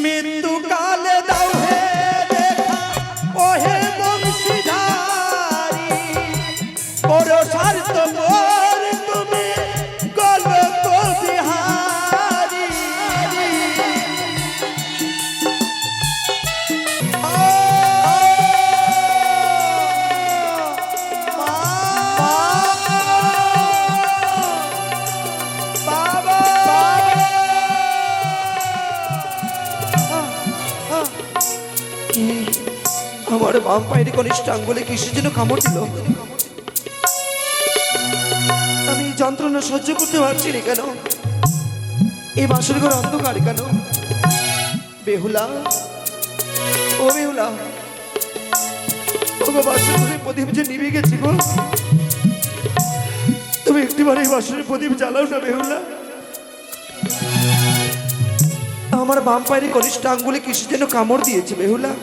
মৃত্যু কালে দাও হে দেখা ওহে বংশীধারী বড় স্বার্থ পর তুমি গলক বিহারী আমার বাম পায়ের কনিষ্ঠ আঙ্গুলে কিসের জন্য কামড় দিল? আমি যন্ত্রণা সহ্য করতে পারছি না কেন? এই বাসর ঘর অন্ধকার কেন? বেহুলা, ও বেহুলা, ও গো বাসর ঘরে প্রদীপ যে নিভে গেছে গো, তুমি একটিবার এই বাসরের প্রদীপ জ্বালাও না বেহুলা। আমার বাম পায়ের কনিষ্ঠ আঙ্গুলে কিসের জন্য কামড় দিয়েছে বেহুলা?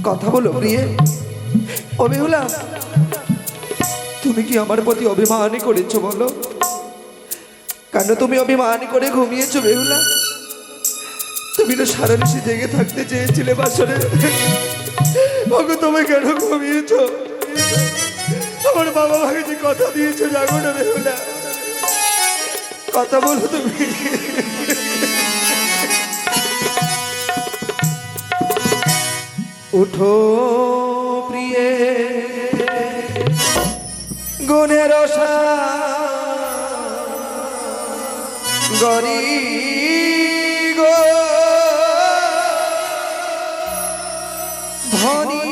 কথা বলো প্রিয়ে। ও বেহুলা, তুমি কি আমার প্রতি অভিমান করেছো বলো? কেন তুমি অভিমান করে ঘুমিয়েছো বেহুলা? তুমি তো সারা নিশি জেগে থাকতে চেয়েছিলে বাসরে, ওগো তুমি কেন ঘুমিয়েছো? আমার বাবা ভাগে যে কথা দিয়েছো জাগো না বেহুলা, কথা বলো তুমি। উঠো প্রিয়ে গুণের গরি গো ধনী,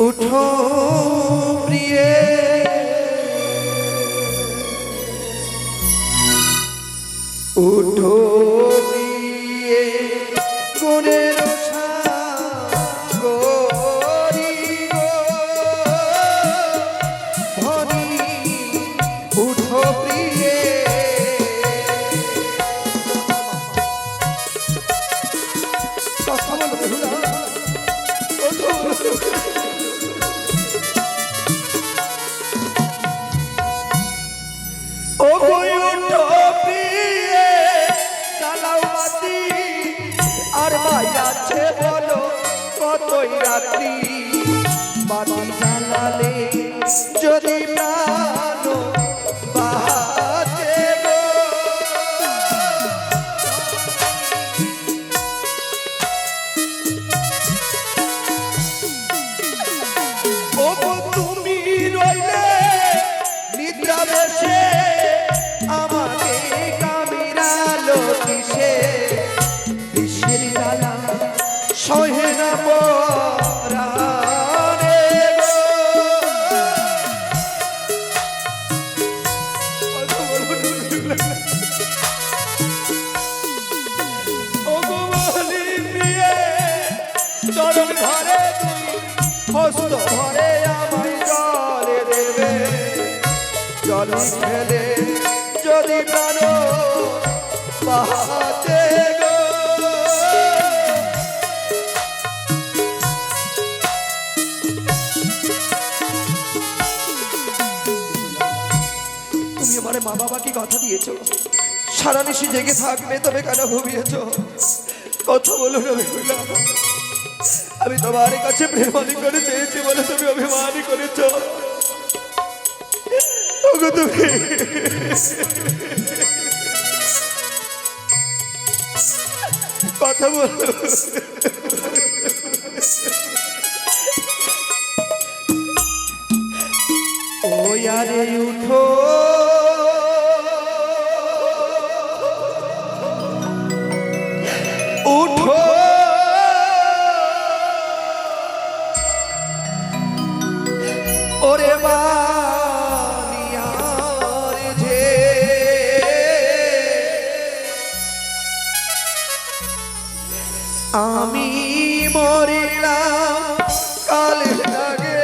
উঠো প্রিয়ে উঠো প্রিয়ে গুণের গরি গো ধনী, উঠো প্রিয়ে। কথা বলো বেহুলা, ও কই উঠো প্রিয়ে চালাও বাতি, আর ভাই আছে বলো কতই রাত্রি, বাতি জ্বালালে যদি প্রাণ বাঁচে গো। ও তুমি রইলে নিদ্রা বেশে, আমাকে কামিরালো কিসে, বিশ্বের জ্বালা সহে না পরাণে গো। ও গো বলি প্রিয়ে চরণ ধরে তুই হস্ত ভরে আমায় জলে দেবে, জল খেলে যদি প্রাণ বাঁচে গো। তুমি আমার মা বাবাকে কথা দিয়েছো সারা নিশি জেগে থাকবে, তবে কেন ঘুমিয়েছ? কথা বলো না বেহুলা, আমি তোমার কাছে প্রেমানি করে চেয়েছি বলে তুমি অভিমানী করেছ। ওগো তুমি কথা বলো। ও ইয়ারে উঠো উঠো ওরে বানিয়ার যে আমি মরিলাম কাল লাগে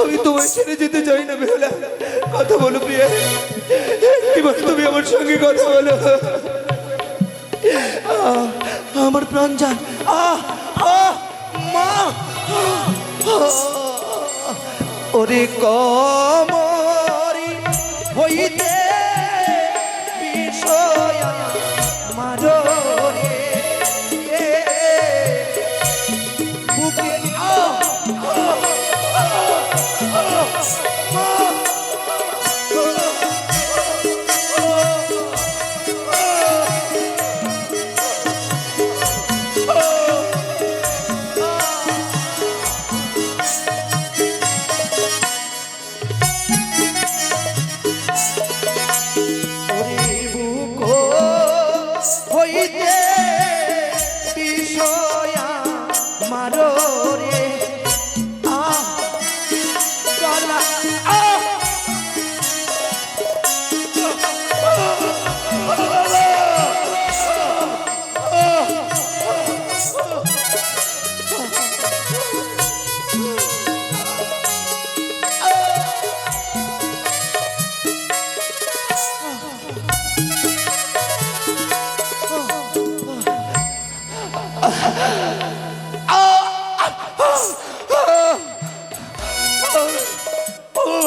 আমি তোমায় ছেড়ে যেতে চাই না বেহুলা। কথা বলো প্রিয়া, একটিবার তুমি আমার সঙ্গে কথা বলো। আমার প্রাণ যান। মা, ওরে কমরি হইতে বিষয় মারো রে বুকে হইতে বিষয়া মারো রে গলা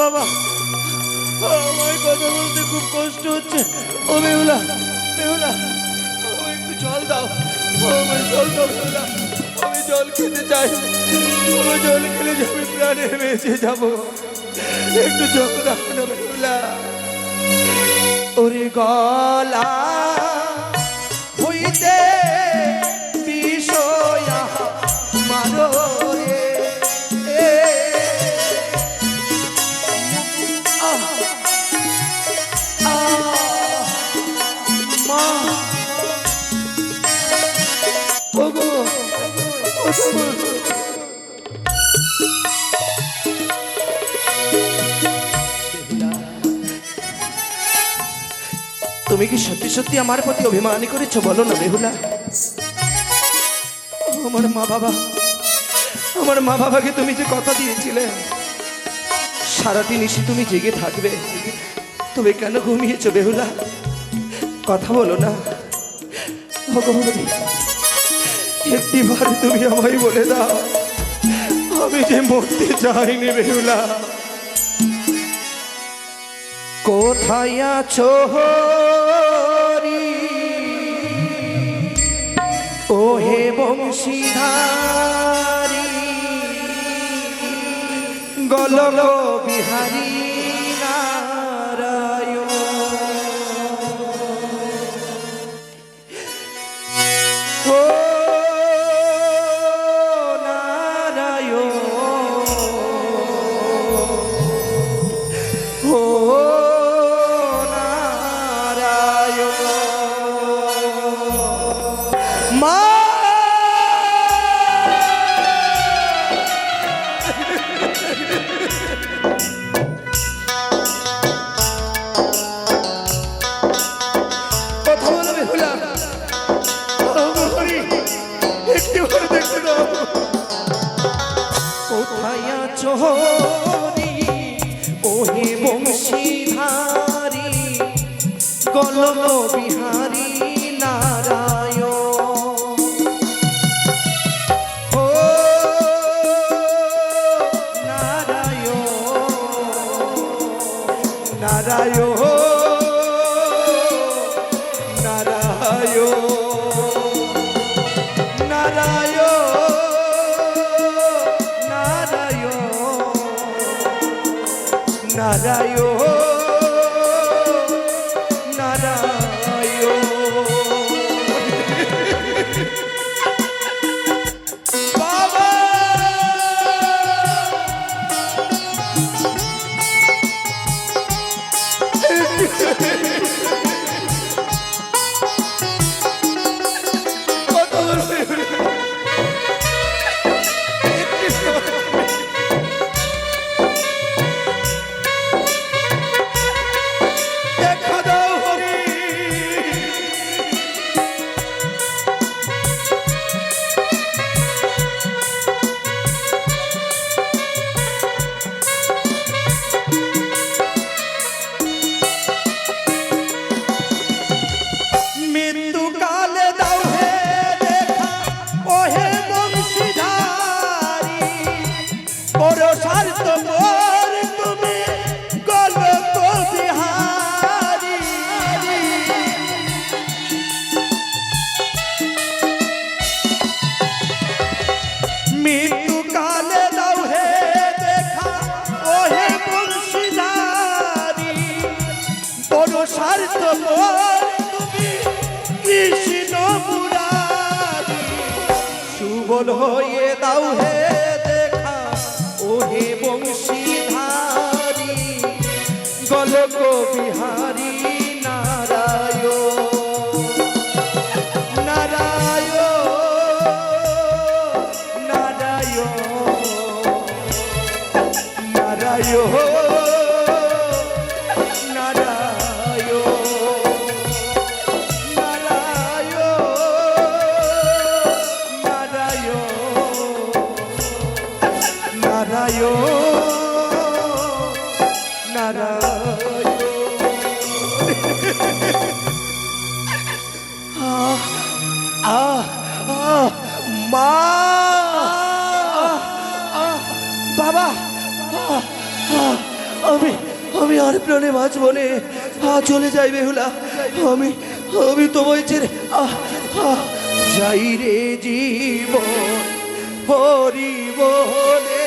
বাবা, আমার কথা বলতে খুব কষ্ট হচ্ছে। ও বেহুলা, বেহুলা, আমায় একটু জল দাও। আমায় জল দাও বেহুলা, আমি জল খেতে চাই। আমার জল খেলে যে আমি প্রাণে বেঁচে যাবো। একটু জল দাও না বেহুলা। ওরে গলা হইতে বিষয়া মারো রে মা। ওগো, তুমি কি সত্যি সত্যি আমার প্রতি অভিমানী করেছো? বলো না বেহুলা। আমার মা বাবাকে তুমি যে কথা দিয়েছিলে সারাটি নিশি তুমি জেগে থাকবে, তুমি কেন ঘুমিয়েছো বেহুলা? কথা বলো না। ভগবান, একটিবার তুমি আমায় বলে দাও, আমি যে মরতে চাইনি বেহুলা। কোথায় আছো হরি ও হে বংশীধারী গলগ বিহারী নারায়ণ। ও নারায়ণ, ও মা। কথা বলো বেহুলা, একটিবার দেখে দাও। কোথায় আছো হরি ও হে বংশীধারী গলগ বিহারী নারায়ণ। ও নারায়ণ, নারায়ণ, নারায়ণ, নারায়ণ, নারায়ণ, নারায়ণ। বাবা, কত বলবে? স্বার্থপর তুমি কৃষ্ণ মুরারি, সুবল হয়ে দাও হে দেখা ও হে বংশীধারী গোলক বিহারী নারায়ণ নারায়ণ নারায়ণ নারায়ণ মা বাবা, আমি আমি আর প্রাণে বাঁচব না, চলে যাই বেহুলা, আমি আমি তোমায় ছেড়ে যাই রে জীবন হরি বলে